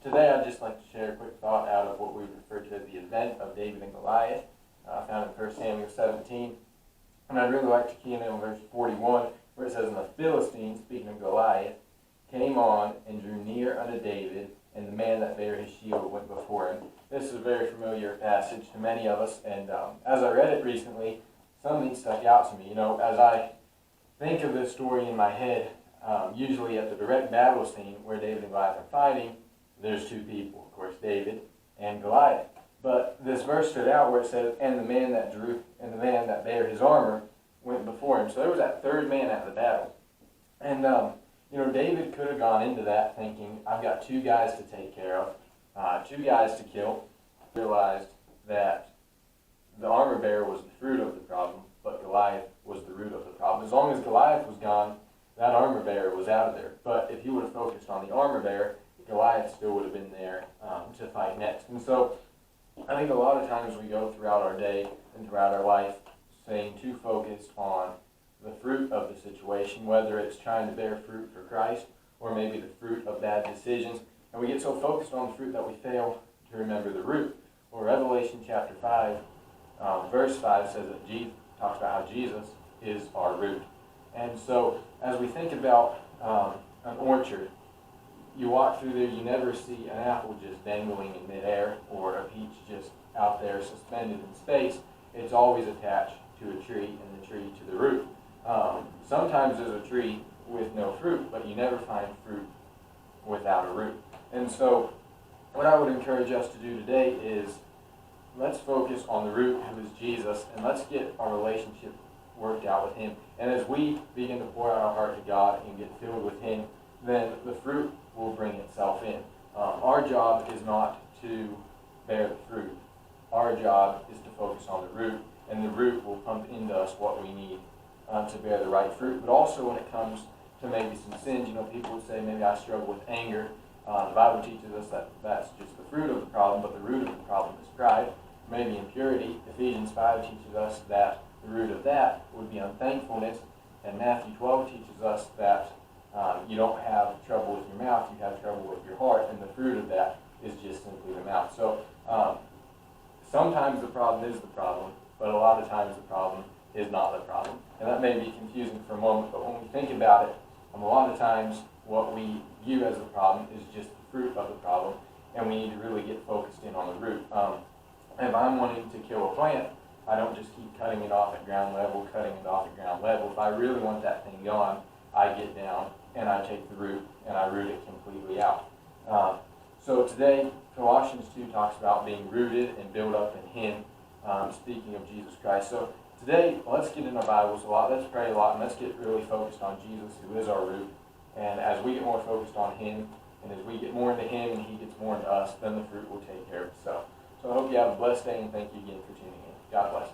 Today I'd just like to share a quick thought out of what we refer to as the event of David and Goliath, found in 1 Samuel 17. And I'd really like to key in on verse 41, where it says, "And the Philistine," speaking of Goliath, "came on and drew near unto David, and the man that bare his shield went before him." This is a very familiar passage to many of us, and as I read it recently, something stuck out to me. You know, as I think of this story in my head, usually at the direct battle scene where David and Goliath are fighting, there's two people, of course, David and Goliath. But this verse stood out where it says, "And the man that bare his armor went before him." So there was that third man at the battle. And, David could have gone into that thinking, I've got two guys to take care of, two guys to kill. Realized that the armor bearer was the fruit of the problem, but Goliath was the root of the problem. As long as Goliath was gone, that armor bearer was out of there. But if he would have focused on the armor bearer, Goliath still would have been there to fight next. And so I think a lot of times we go throughout our day and throughout our life staying too focused on the fruit of the situation, whether it's trying to bear fruit for Christ or maybe the fruit of bad decisions. And we get so focused on the fruit that we fail to remember the root. Well, Revelation chapter 5, verse 5 says that Jesus talks about how Jesus is our root. And so as we think about an orchard, you walk through there, you never see an apple just dangling in midair or a peach just out there suspended in space. It's always attached to a tree and the tree to the root. Sometimes there's a tree with no fruit, but you never find fruit without a root. And so what I would encourage us to do today is let's focus on the root, who is Jesus, and let's get our relationship worked out with Him. And as we begin to pour out our heart to God and get filled with Him, then the fruit will bring itself in. Our job is not to bear the fruit. Our job is to focus on the root, and the root will pump into us what we need to bear the right fruit. But also when it comes to maybe some sins, people would say, maybe I struggle with anger. The Bible teaches us that that's just the fruit of the problem, but the root of the problem is pride, maybe impurity. Ephesians 5 teaches us that the root of that would be unthankfulness, and Matthew 12 teaches us that you don't have trouble with your mouth, you have trouble with your heart, and the fruit of that is just simply the mouth. So sometimes the problem is the problem, but a lot of times the problem is not the problem. And that may be confusing for a moment, but when we think about it, a lot of times what we view as the problem is just the fruit of the problem, and we need to really get focused in on the root. If I'm wanting to kill a plant, I don't just keep cutting it off at ground level. If I really want that thing gone, I get down and I take the root and I root it completely out. So today, Colossians 2 talks about being rooted and built up in Him, speaking of Jesus Christ. So today, let's get in our Bibles a lot, let's pray a lot, and let's get really focused on Jesus, who is our root. And as we get more focused on Him, and as we get more into Him and He gets more into us, then the fruit will take care of itself. So I hope you have a blessed day, and thank you again for tuning in. God bless.